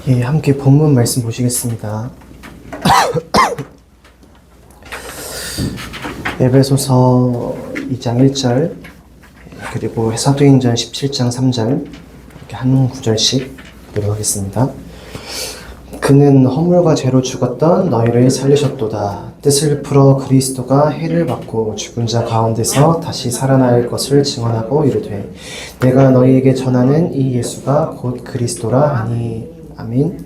예, 함께 본문 말씀 보시겠습니다. 에베소서 2장 1절 그리고 사도행전 17장 3절 이렇게 한 구절씩 보도록 하겠습니다. 그는 허물과 죄로 죽었던 너희를 살리셨도다. 뜻을 풀어 그리스도가 해를 받고 죽은 자 가운데서 다시 살아날 것을 증언하고 이르되 내가 너희에게 전하는 이 예수가 곧 그리스도라 하니. 아멘.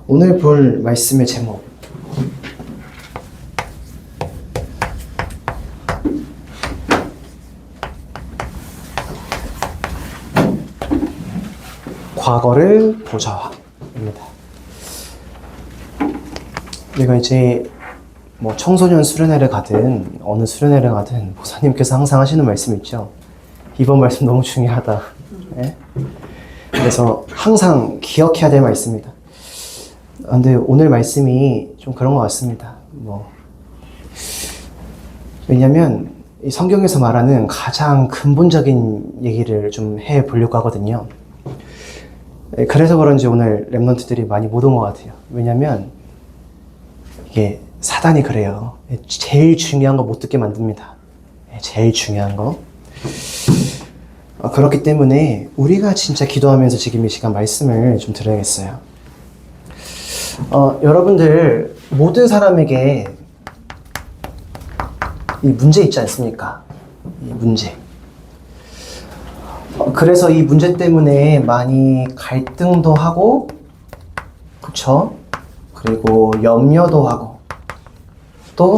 오늘 볼 말씀의 제목 과거를 보좌화입니다. 내가 이제 뭐 청소년 수련회를 가든 어느 수련회를 가든 목사님께서 항상 하시는 말씀 있죠. 이번 말씀 너무 중요하다. 네? 그래서 항상 기억해야 될 말씀입니다. 근데 오늘 말씀이 좀 그런 것 같습니다. 왜냐면 이 성경에서 말하는 가장 근본적인 얘기를 좀 해보려고 하거든요. 그래서 그런지 오늘 랩런트들이 많이 못 온 것 같아요. 왜냐면 이게 사단이 그래요. 제일 중요한 거 못 듣게 만듭니다. 제일 중요한 거. 그렇기 때문에 우리가 진짜 기도하면서 지금 이 시간 말씀을 좀 드려야겠어요. 여러분들 모든 사람에게 이 문제 있지 않습니까? 이 문제. 그래서 이 문제 때문에 많이 갈등도 하고, 그쵸? 그리고 염려도 하고, 또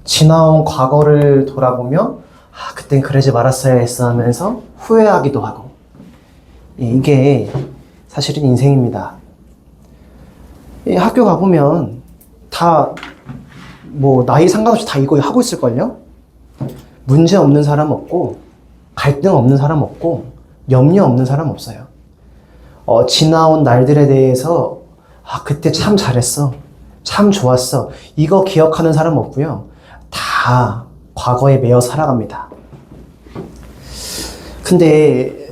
지나온 과거를 돌아보며 그땐 그러지 말았어야 했어 하면서 후회하기도 하고. 이게 사실은 인생입니다. 학교 가보면 다 나이 상관없이 다 이거 하고 있을걸요? 문제 없는 사람 없고 갈등 없는 사람 없고 염려 없는 사람 없어요. 지나온 날들에 대해서 그때 참 잘했어, 참 좋았어, 이거 기억하는 사람 없고요. 다 과거에 매여 살아갑니다. 근데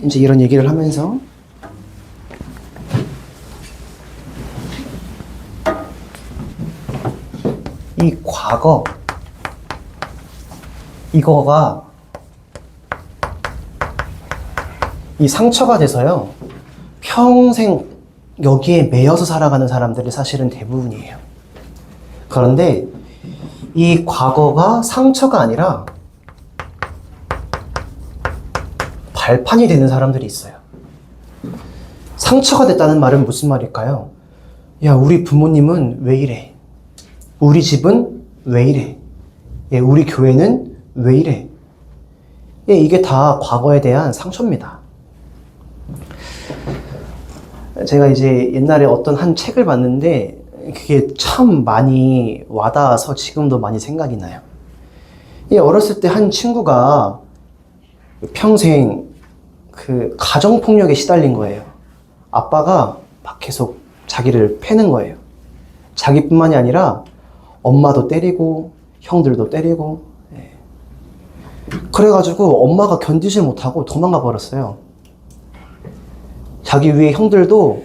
이제 이런 얘기를 하면서 이 과거 이거가 이 상처가 돼서요 평생 여기에 매여서 살아가는 사람들이 사실은 대부분이에요. 그런데 이 과거가 상처가 아니라 발판이 되는 사람들이 있어요. 상처가 됐다는 말은 무슨 말일까요? 야, 우리 부모님은 왜 이래? 우리 집은 왜 이래? 우리 교회는 왜 이래? 이게 다 과거에 대한 상처입니다. 제가 이제 옛날에 어떤 한 책을 봤는데 그게 참 많이 와닿아서 지금도 많이 생각이 나요. 어렸을 때 한 친구가 평생 그 가정폭력에 시달린 거예요. 아빠가 막 계속 자기를 패는 거예요. 자기뿐만이 아니라 엄마도 때리고 형들도 때리고. 그래가지고 엄마가 견디질 못하고 도망가 버렸어요. 자기 위에 형들도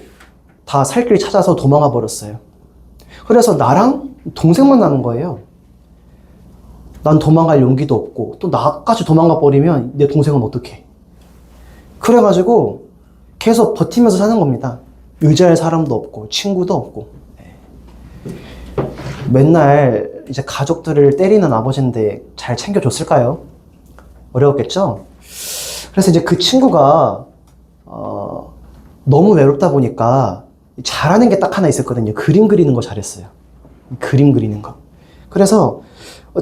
다 살 길 찾아서 도망가 버렸어요. 그래서 나랑 동생만 남은 거예요. 난 도망갈 용기도 없고 또 나까지 도망가 버리면 내 동생은 어떡해. 그래가지고 계속 버티면서 사는 겁니다. 의지할 사람도 없고 친구도 없고. 맨날 이제 가족들을 때리는 아버지인데 잘 챙겨줬을까요? 어려웠겠죠? 그래서 이제 그 친구가 너무 외롭다 보니까 잘하는 게 딱 하나 있었거든요. 그림 그리는 거 잘했어요. 그림 그리는 거. 그래서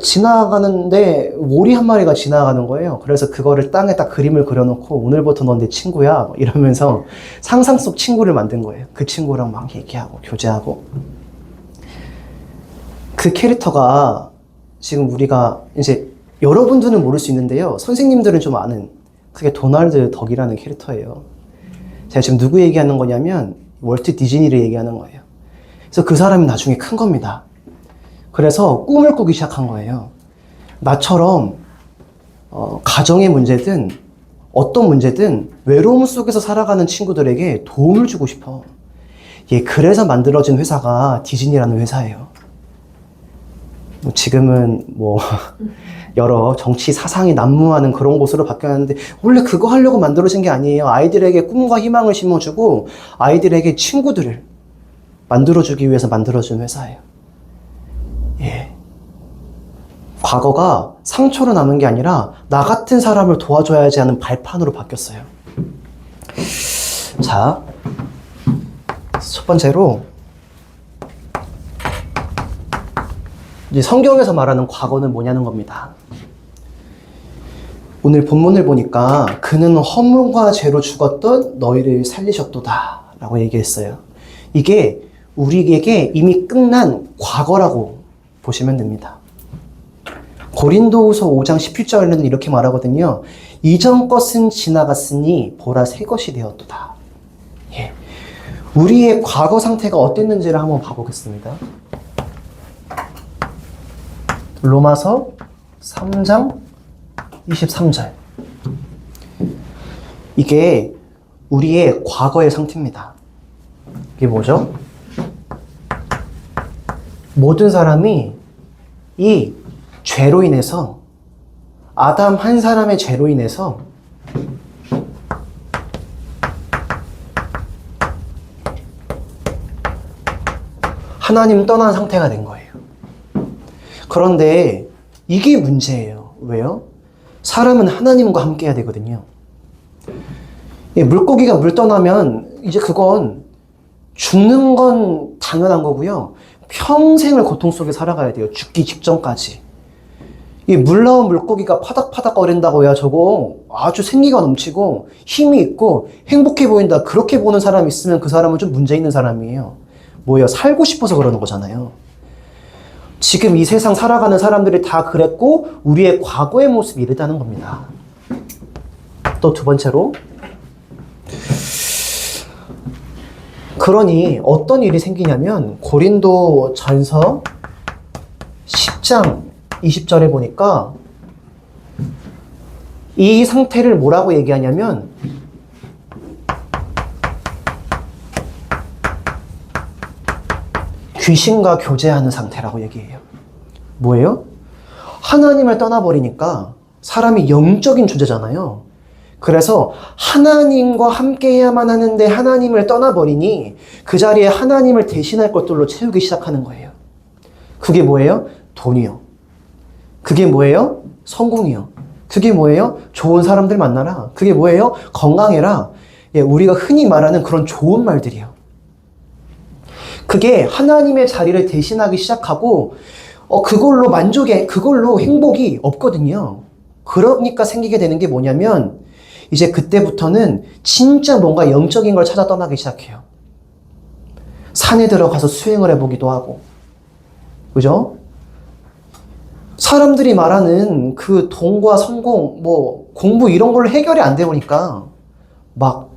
지나가는데 오리 한 마리가 지나가는 거예요. 그래서 그거를 땅에 딱 그림을 그려놓고 오늘부터 넌 내 친구야 이러면서 상상 속 친구를 만든 거예요. 그 친구랑 막 얘기하고 교제하고. 그 캐릭터가 지금 우리가 이제 여러분들은 모를 수 있는데요. 선생님들은 좀 아는 그게 도널드 덕이라는 캐릭터예요. 제가 지금 누구 얘기하는 거냐면 월트 디즈니를 얘기하는 거예요. 그래서 그 사람이 나중에 큰 겁니다. 그래서 꿈을 꾸기 시작한 거예요. 나처럼 가정의 문제든 어떤 문제든 외로움 속에서 살아가는 친구들에게 도움을 주고 싶어. 예, 그래서 만들어진 회사가 디즈니라는 회사예요. 뭐 지금은 뭐 여러 정치 사상이 난무하는 그런 곳으로 바뀌었는데 원래 그거 하려고 만들어진 게 아니에요. 아이들에게 꿈과 희망을 심어주고 아이들에게 친구들을 만들어주기 위해서 만들어진 회사예요. 예. 과거가 상처로 남은 게 아니라 나 같은 사람을 도와줘야지 하는 발판으로 바뀌었어요. 자, 첫 번째로 이제 성경에서 말하는 과거는 뭐냐는 겁니다. 오늘 본문을 보니까 그는 허물과 죄로 죽었던 너희를 살리셨도다 라고 얘기했어요. 이게 우리에게 이미 끝난 과거라고 보시면 됩니다. 고린도후서 5장 17절에는 이렇게 말하거든요. 이전 것은 지나갔으니 보라 새 것이 되었도다. 예. 우리의 과거 상태가 어땠는지를 한번 봐보겠습니다. 로마서 3장 23절. 이게 우리의 과거의 상태입니다. 이게 뭐죠? 모든 사람이 이 죄로 인해서, 아담 한 사람의 죄로 인해서 하나님 떠난 상태가 된 거예요. 그런데 이게 문제예요. 왜요? 사람은 하나님과 함께 해야 되거든요. 물고기가 물 떠나면 이제 그건 죽는 건 당연한 거고요. 평생을 고통 속에 살아가야 돼요. 죽기 직전까지. 이 물 나온 물고기가 파닥파닥 거린다고 해야 저거 아주 생기가 넘치고 힘이 있고 행복해 보인다. 그렇게 보는 사람이 있으면 그 사람은 좀 문제 있는 사람이에요. 뭐예요? 살고 싶어서 그러는 거잖아요. 지금 이 세상 살아가는 사람들이 다 그랬고 우리의 과거의 모습이 이랬다는 겁니다. 또 두 번째로, 그러니 어떤 일이 생기냐면 고린도 전서 10장 20절에 보니까 이 상태를 뭐라고 얘기하냐면 귀신과 교제하는 상태라고 얘기해요. 뭐예요? 하나님을 떠나버리니까 사람이 영적인 존재잖아요. 그래서 하나님과 함께 해야만 하는데 하나님을 떠나버리니 그 자리에 하나님을 대신할 것들로 채우기 시작하는 거예요. 그게 뭐예요? 돈이요. 그게 뭐예요? 성공이요. 그게 뭐예요? 좋은 사람들 만나라. 그게 뭐예요? 건강해라. 예, 우리가 흔히 말하는 그런 좋은 말들이요. 그게 하나님의 자리를 대신하기 시작하고 그걸로 행복이 없거든요. 그러니까 생기게 되는 게 뭐냐면 이제 그때부터는 진짜 뭔가 영적인 걸 찾아 떠나기 시작해요. 산에 들어가서 수행을 해보기도 하고, 그죠? 사람들이 말하는 그 돈과 성공, 뭐 공부 이런 걸로 해결이 안 되니까 막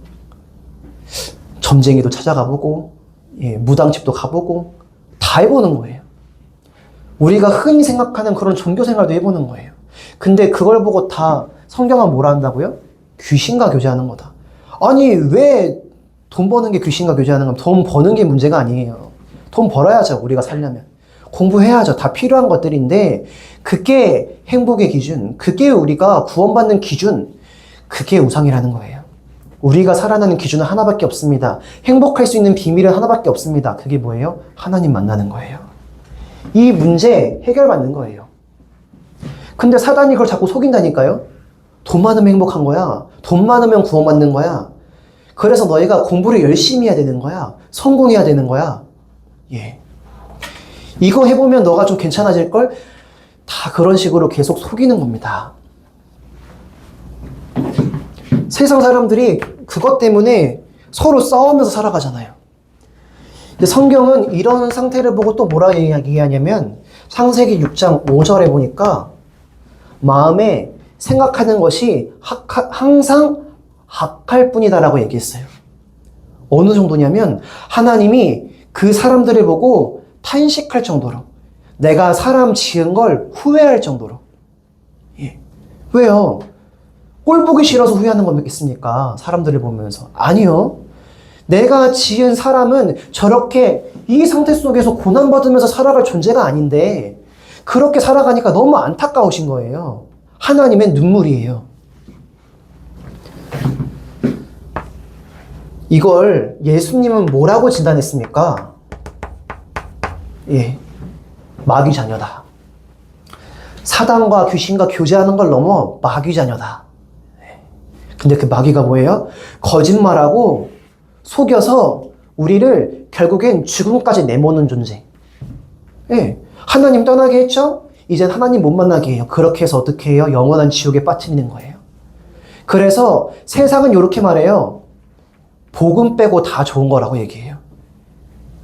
점쟁이도 찾아가 보고, 예, 무당집도 가보고 다 해보는 거예요. 우리가 흔히 생각하는 그런 종교 생활도 해보는 거예요. 근데 그걸 보고 다 성경은 뭐라 한다고요? 귀신과 교제하는 거다. 아니, 왜 돈 버는 게 귀신과 교제하는 건 돈 버는 게 문제가 아니에요. 돈 벌어야죠. 우리가 살려면. 공부해야죠. 다 필요한 것들인데 그게 행복의 기준, 그게 우리가 구원받는 기준, 그게 우상이라는 거예요. 우리가 살아나는 기준은 하나밖에 없습니다. 행복할 수 있는 비밀은 하나밖에 없습니다. 그게 뭐예요? 하나님 만나는 거예요. 이 문제 해결받는 거예요. 근데 사단이 그걸 자꾸 속인다니까요. 돈 많으면 행복한 거야. 돈 많으면 구원받는 거야. 그래서 너희가 공부를 열심히 해야 되는 거야. 성공해야 되는 거야. 예. 이거 해보면 너가 좀 괜찮아질걸? 다 그런 식으로 계속 속이는 겁니다. 세상 사람들이 그것 때문에 서로 싸우면서 살아가잖아요. 근데 성경은 이런 상태를 보고 또 뭐라 얘기하냐면 창세기 6장 5절에 보니까 마음에 생각하는 것이 항상 악할 뿐이다라고 얘기했어요. 어느 정도냐면 하나님이 그 사람들을 보고 탄식할 정도로, 내가 사람 지은 걸 후회할 정도로. 예. 왜요? 꼴 보기 싫어서 후회하는 거겠습니까? 사람들을 보면서. 아니요. 내가 지은 사람은 저렇게 이 상태 속에서 고난받으면서 살아갈 존재가 아닌데 그렇게 살아가니까 너무 안타까우신 거예요. 하나님의 눈물이에요. 이걸 예수님은 뭐라고 진단했습니까? 예, 마귀 자녀다. 사단과 귀신과 교제하는 걸 넘어 마귀 자녀다. 근데 그 마귀가 뭐예요? 거짓말하고 속여서 우리를 결국엔 죽음까지 내모는 존재. 예, 하나님 떠나게 했죠? 이젠 하나님 못 만나게 해요. 그렇게 해서 어떻게 해요? 영원한 지옥에 빠뜨리는 거예요. 그래서 세상은 이렇게 말해요. 복음 빼고 다 좋은 거라고 얘기해요.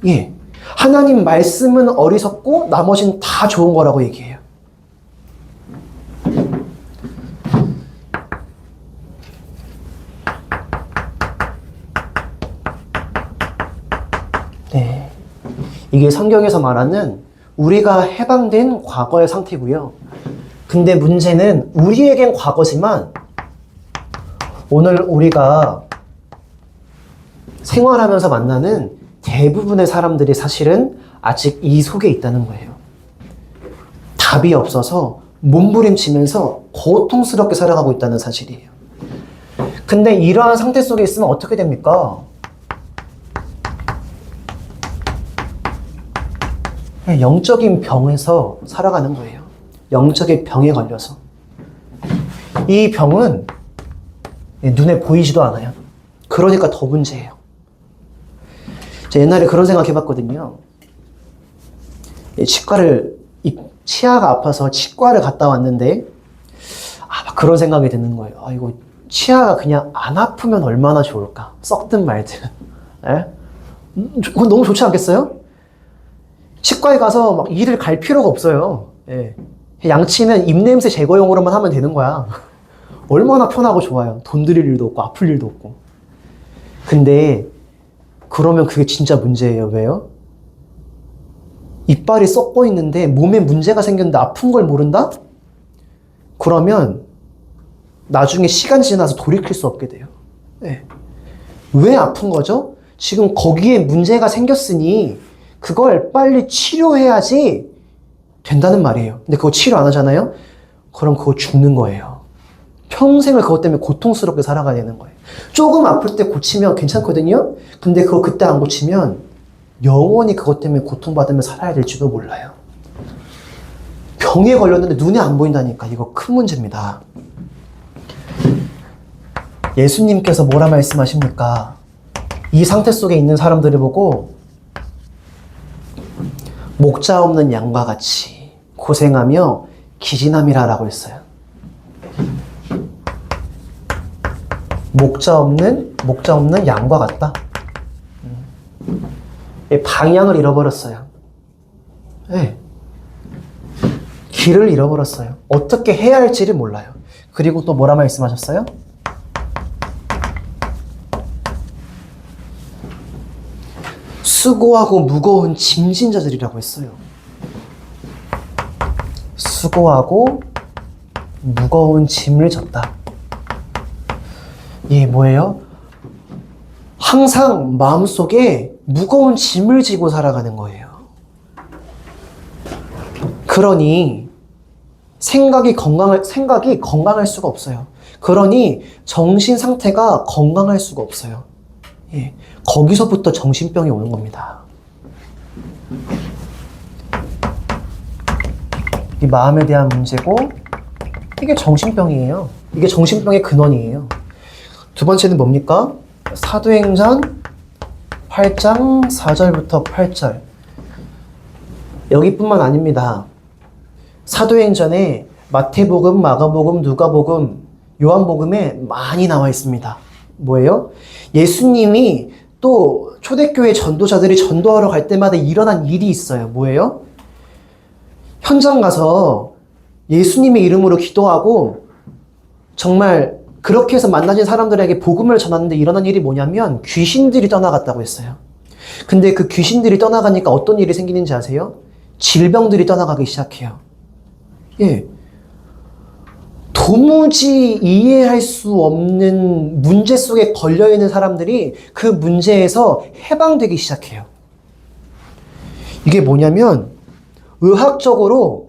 예, 하나님 말씀은 어리석고 나머지는 다 좋은 거라고 얘기해요. 네, 이게 성경에서 말하는 우리가 해방된 과거의 상태고요. 근데 문제는 우리에겐 과거지만 오늘 우리가 생활하면서 만나는 대부분의 사람들이 사실은 아직 이 속에 있다는 거예요. 답이 없어서 몸부림치면서 고통스럽게 살아가고 있다는 사실이에요. 근데 이러한 상태 속에 있으면 어떻게 됩니까? 영적인 병에서 살아가는 거예요. 영적인 병에 걸려서. 이 병은 눈에 보이지도 않아요. 그러니까 더 문제예요. 제가 옛날에 그런 생각 해봤거든요. 치아가 아파서 치과를 갔다 왔는데, 막 그런 생각이 드는 거예요. 이거 치아가 그냥 안 아프면 얼마나 좋을까? 썩든 말든. 그건 너무 좋지 않겠어요? 치과에 가서 막 이를 갈 필요가 없어요. 예. 양치는 입냄새 제거용으로만 하면 되는 거야. 얼마나 편하고 좋아요. 돈 들일 일도 없고 아플 일도 없고. 근데 그러면 그게 진짜 문제예요. 왜요? 이빨이 썩고 있는데 몸에 문제가 생겼는데 아픈 걸 모른다? 그러면 나중에 시간 지나서 돌이킬 수 없게 돼요. 네. 왜 아픈 거죠? 지금 거기에 문제가 생겼으니 그걸 빨리 치료해야지 된다는 말이에요. 근데 그거 치료 안 하잖아요? 그럼 그거 죽는 거예요. 평생을 그것 때문에 고통스럽게 살아가야 되는 거예요. 조금 아플 때 고치면 괜찮거든요? 근데 그거 그때 안 고치면 영원히 그것 때문에 고통받으며 살아야 될지도 몰라요. 병에 걸렸는데 눈에 안 보인다니까. 이거 큰 문제입니다. 예수님께서 뭐라 말씀하십니까? 이 상태 속에 있는 사람들을 보고 목자 없는 양과 같이 고생하며 기진함이라라고 했어요. 목자 없는 양과 같다. 방향을 잃어버렸어요. 네. 길을 잃어버렸어요. 어떻게 해야 할지를 몰라요. 그리고 또 뭐라 말씀하셨어요? 수고하고 무거운 짐진 자들이라고 했어요. 수고하고 무거운 짐을 졌다. 이게 뭐예요? 항상 마음속에 무거운 짐을 지고 살아가는 거예요. 그러니 생각이 건강할 수가 없어요. 그러니 정신 상태가 건강할 수가 없어요. 예, 거기서부터 정신병이 오는 겁니다. 이 마음에 대한 문제고 이게 정신병이에요. 이게 정신병의 근원이에요. 두 번째는 뭡니까? 사도행전 8장 4절부터 8절. 여기뿐만 아닙니다. 사도행전에 마태복음, 마가복음, 누가복음, 요한복음에 많이 나와 있습니다. 뭐예요? 예수님이 또 초대교회 전도자들이 전도하러 갈 때마다 일어난 일이 있어요. 뭐예요? 현장 가서 예수님의 이름으로 기도하고 정말 그렇게 해서 만나진 사람들에게 복음을 전하는데 일어난 일이 뭐냐면 귀신들이 떠나갔다고 했어요. 근데 그 귀신들이 떠나가니까 어떤 일이 생기는지 아세요? 질병들이 떠나가기 시작해요. 예. 도무지 이해할 수 없는 문제 속에 걸려있는 사람들이 그 문제에서 해방되기 시작해요. 이게 뭐냐면 의학적으로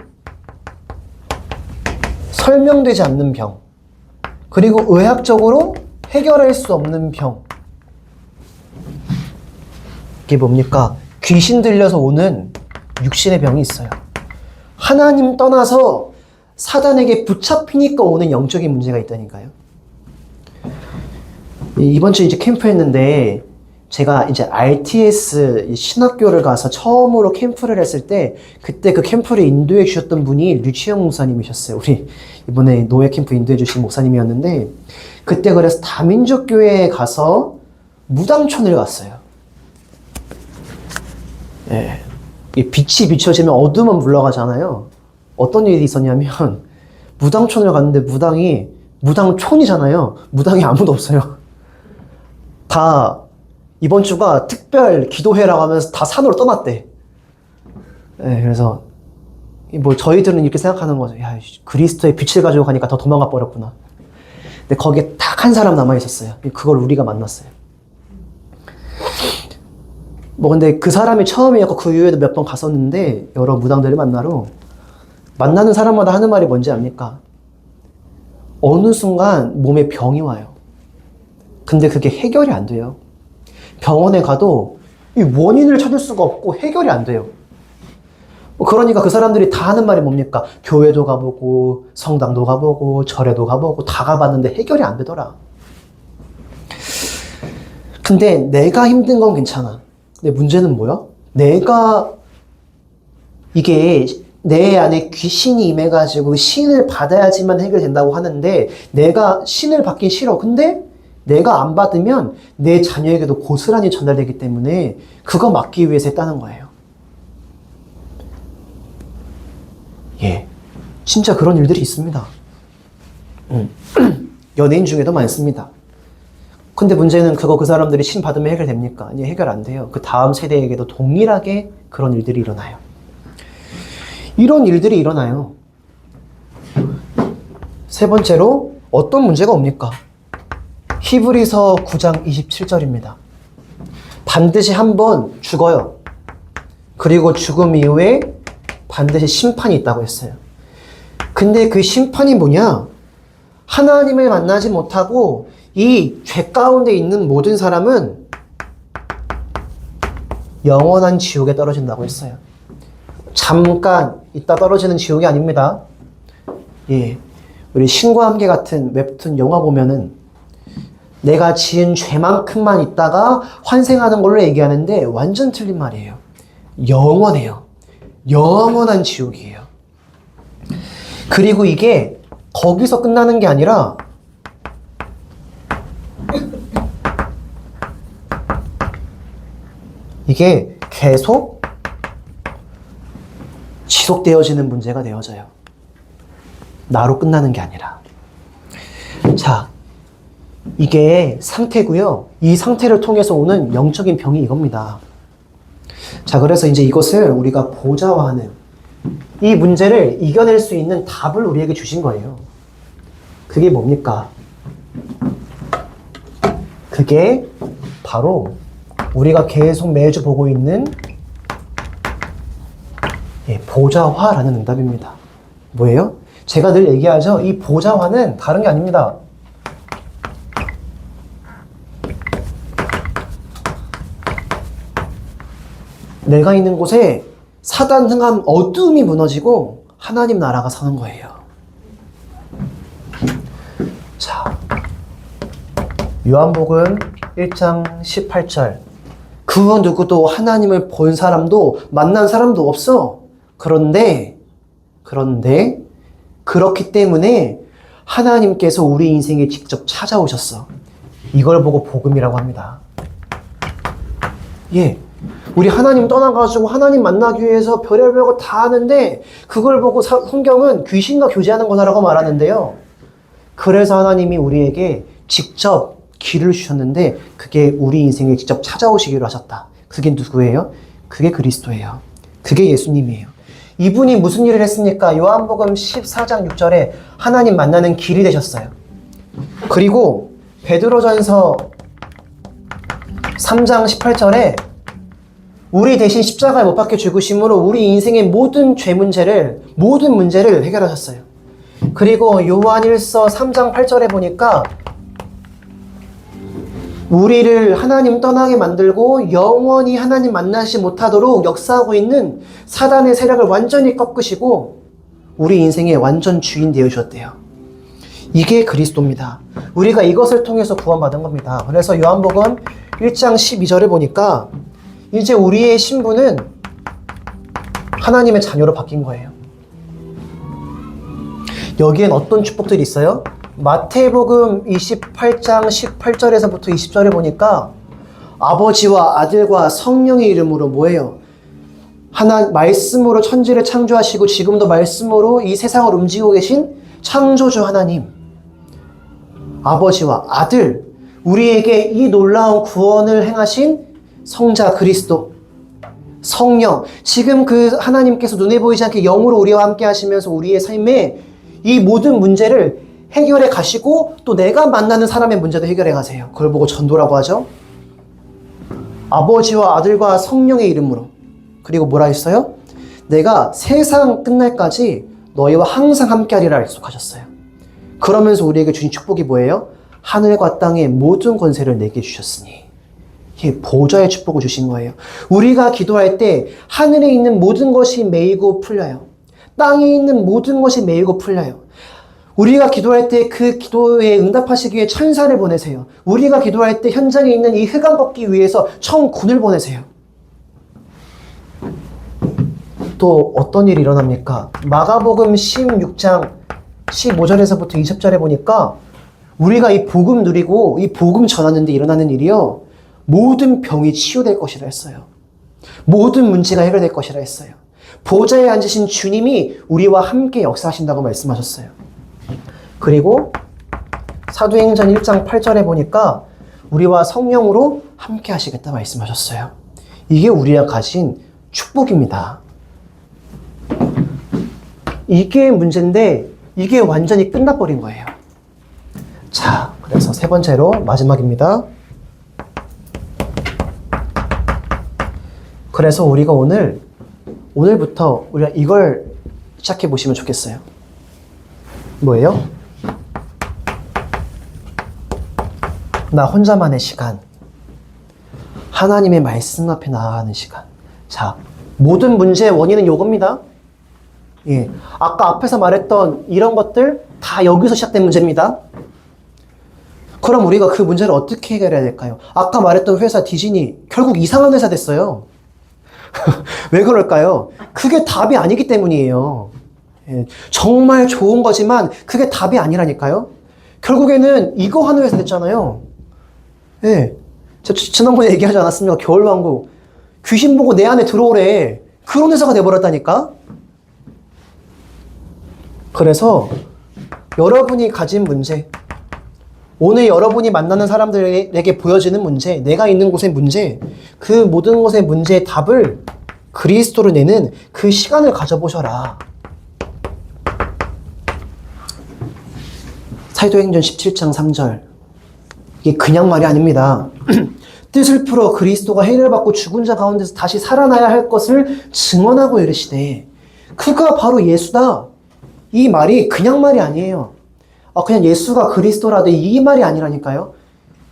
설명되지 않는 병, 그리고 의학적으로 해결할 수 없는 병. 이게 뭡니까? 귀신 들려서 오는 육신의 병이 있어요. 하나님 떠나서 사단에게 붙잡히니까 오는 영적인 문제가 있다니까요. 이번 주에 이제 캠프했는데, 제가 이제 RTS 신학교를 가서 처음으로 캠프를 했을 때, 그때 그 캠프를 인도해 주셨던 분이 류치영 목사님이셨어요. 우리 이번에 노예 캠프 인도해 주신 목사님이었는데, 그때 그래서 다민족교회에 가서 무당촌을 갔어요. 예. 이 빛이 비춰지면 어둠은 물러가잖아요. 어떤 일이 있었냐면, 무당촌을 갔는데 무당촌이잖아요. 무당이 아무도 없어요. 다 이번 주가 특별 기도회라고 하면서 다 산으로 떠났대. 네, 그래서 뭐 저희들은 이렇게 생각하는 거죠. 야, 그리스도의 빛을 가지고 가니까 더 도망가 버렸구나. 근데 거기에 딱 한 사람 남아 있었어요. 그걸 우리가 만났어요. 뭐 근데 그 사람이 처음이었고 그 이후에도 몇 번 갔었는데, 여러 무당들을 만나러 만나는 사람마다 하는 말이 뭔지 압니까? 어느 순간 몸에 병이 와요. 근데 그게 해결이 안 돼요. 병원에 가도 이 원인을 찾을 수가 없고 해결이 안 돼요. 그러니까 그 사람들이 다 하는 말이 뭡니까? 교회도 가보고 성당도 가보고 절에도 가보고 다 가봤는데 해결이 안 되더라. 근데 내가 힘든 건 괜찮아. 근데 문제는 뭐야? 내가 이게 내 안에 귀신이 임해가지고 신을 받아야지만 해결된다고 하는데, 내가 신을 받긴 싫어. 근데 내가 안 받으면 내 자녀에게도 고스란히 전달되기 때문에 그거 막기 위해서 했다는 거예요. 예. 진짜 그런 일들이 있습니다. 연예인 중에도 많습니다. 근데 문제는 그 사람들이 신 받으면 해결됩니까? 아니, 해결 안 돼요. 그 다음 세대에게도 동일하게 그런 일들이 일어나요. 이런 일들이 일어나요. 세 번째로 어떤 문제가 옵니까? 히브리서 9장 27절입니다. 반드시 한 번 죽어요. 그리고 죽음 이후에 반드시 심판이 있다고 했어요. 근데 그 심판이 뭐냐? 하나님을 만나지 못하고 이 죄 가운데 있는 모든 사람은 영원한 지옥에 떨어진다고 했어요. 잠깐 있다 떨어지는 지옥이 아닙니다. 예, 우리 신과 함께 같은 웹툰 영화 보면은 내가 지은 죄만큼만 있다가 환생하는 걸로 얘기하는데 완전 틀린 말이에요. 영원해요. 영원한 지옥이에요. 그리고 이게 거기서 끝나는 게 아니라 이게 계속 지속되어지는 문제가 되어져요. 나로 끝나는 게 아니라. 자, 이게 상태고요. 이 상태를 통해서 오는 영적인 병이 이겁니다. 자, 그래서 이제 이것을 우리가 보좌화하는, 이 문제를 이겨낼 수 있는 답을 우리에게 주신 거예요. 그게 뭡니까? 그게 바로 우리가 계속 매주 보고 있는 보좌화라는 응답입니다. 뭐예요? 제가 늘 얘기하죠. 이 보좌화는 다른 게 아닙니다. 내가 있는 곳에 사단 흥함 어둠이 무너지고 하나님 나라가 서는 거예요. 자, 요한복음 1장 18절. 그 누구도 하나님을 본 사람도 만난 사람도 없어. 그런데 그렇기 때문에 하나님께서 우리 인생에 직접 찾아오셨어. 이걸 보고 복음이라고 합니다. 예. 우리 하나님 떠나가지고 하나님 만나기 위해서 별의별 거 다 하는데, 그걸 보고 성경은 귀신과 교제하는 거다라고 말하는데요. 그래서 하나님이 우리에게 직접 길을 주셨는데, 그게 우리 인생에 직접 찾아오시기로 하셨다. 그게 누구예요? 그게 그리스도예요. 그게 예수님이에요. 이분이 무슨 일을 했습니까? 요한복음 14장 6절에 하나님 만나는 길이 되셨어요. 그리고 베드로전서 3장 18절에 우리 대신 십자가에 못 박혀 죽으심으로 우리 인생의 모든 모든 문제를 해결하셨어요. 그리고 요한일서 3장 8절에 보니까 우리를 하나님 떠나게 만들고 영원히 하나님 만나지 못하도록 역사하고 있는 사단의 세력을 완전히 꺾으시고 우리 인생의 완전 주인 되어주셨대요. 이게 그리스도입니다. 우리가 이것을 통해서 구원받은 겁니다. 그래서 요한복음 1장 12절에 보니까 이제 우리의 신분은 하나님의 자녀로 바뀐 거예요. 여기엔 어떤 축복들이 있어요? 마태복음 28장 18절에서부터 20절에 보니까 아버지와 아들과 성령의 이름으로 뭐예요? 말씀으로 천지를 창조하시고 지금도 말씀으로 이 세상을 움직이고 계신 창조주 하나님, 아버지와 아들, 우리에게 이 놀라운 구원을 행하신 성자 그리스도, 성령, 지금 그 하나님께서 눈에 보이지 않게 영으로 우리와 함께 하시면서 우리의 삶에 이 모든 문제를 해결해 가시고 또 내가 만나는 사람의 문제도 해결해 가세요. 그걸 보고 전도라고 하죠. 아버지와 아들과 성령의 이름으로. 그리고 뭐라 했어요? 내가 세상 끝날까지 너희와 항상 함께하리라 약속하셨어요. 그러면서 우리에게 주신 축복이 뭐예요? 하늘과 땅의 모든 권세를 내게 주셨으니. 이게 보좌의 축복을 주신 거예요. 우리가 기도할 때 하늘에 있는 모든 것이 메이고 풀려요. 땅에 있는 모든 것이 메이고 풀려요. 우리가 기도할 때 그 기도에 응답하시기 위해 천사를 보내세요. 우리가 기도할 때 현장에 있는 이 흑암 걷기 위해서 천군을 보내세요. 또 어떤 일이 일어납니까? 마가복음 16장 15절에서부터 20절에 보니까 우리가 이 복음 누리고 이 복음 전하는데 일어나는 일이요, 모든 병이 치유될 것이라 했어요. 모든 문제가 해결될 것이라 했어요. 보좌에 앉으신 주님이 우리와 함께 역사하신다고 말씀하셨어요. 그리고 사도행전 1장 8절에 보니까 우리와 성령으로 함께 하시겠다 말씀하셨어요. 이게 우리가 가진 축복입니다. 이게 문제인데 이게 완전히 끝나버린 거예요. 자, 그래서 세 번째로 마지막입니다. 그래서 우리가 오늘부터 우리가 이걸 시작해 보시면 좋겠어요. 뭐예요? 나 혼자만의 시간. 하나님의 말씀 앞에 나아가는 시간. 자, 모든 문제의 원인은 요겁니다. 예. 아까 앞에서 말했던 이런 것들 다 여기서 시작된 문제입니다. 그럼 우리가 그 문제를 어떻게 해결해야 될까요? 아까 말했던 회사 디즈니 결국 이상한 회사 됐어요. 왜 그럴까요? 그게 답이 아니기 때문이에요. 예. 정말 좋은 거지만 그게 답이 아니라니까요. 결국에는 이거 하는 회사 됐잖아요. 예. 제가 지난번에 얘기하지 않았습니까? 겨울왕국. 귀신 보고 내 안에 들어오래. 그런 회사가 돼버렸다니까? 그래서 여러분이 가진 문제, 오늘 여러분이 만나는 사람들에게 보여지는 문제, 내가 있는 곳의 문제, 그 모든 것의 문제의 답을 그리스도로 내는 그 시간을 가져보셔라. 사도행전 17장 3절. 이게 그냥 말이 아닙니다. 뜻을 풀어 그리스도가 해를 받고 죽은 자 가운데서 다시 살아나야 할 것을 증언하고 이르시되 그가 바로 예수다. 이 말이 그냥 말이 아니에요. 그냥 예수가 그리스도라도 이 말이 아니라니까요.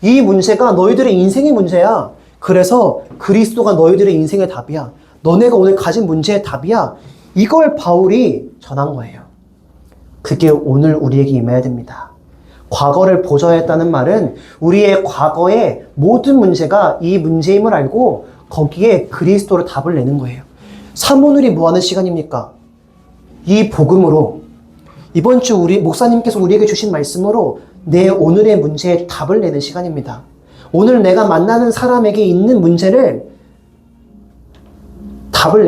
이 문제가 너희들의 인생의 문제야. 그래서 그리스도가 너희들의 인생의 답이야. 너네가 오늘 가진 문제의 답이야. 이걸 바울이 전한 거예요. 그게 오늘 우리에게 임해야 됩니다. 과거를 보좌했다는 말은 우리의 과거의 모든 문제가 이 문제임을 알고 거기에 그리스도로 답을 내는 거예요. 사모늘이 뭐 하는 시간입니까? 이 복음으로 이번 주 우리 목사님께서 우리에게 주신 말씀으로 내 오늘의 문제에 답을 내는 시간입니다. 오늘 내가 만나는 사람에게 있는 문제를 답을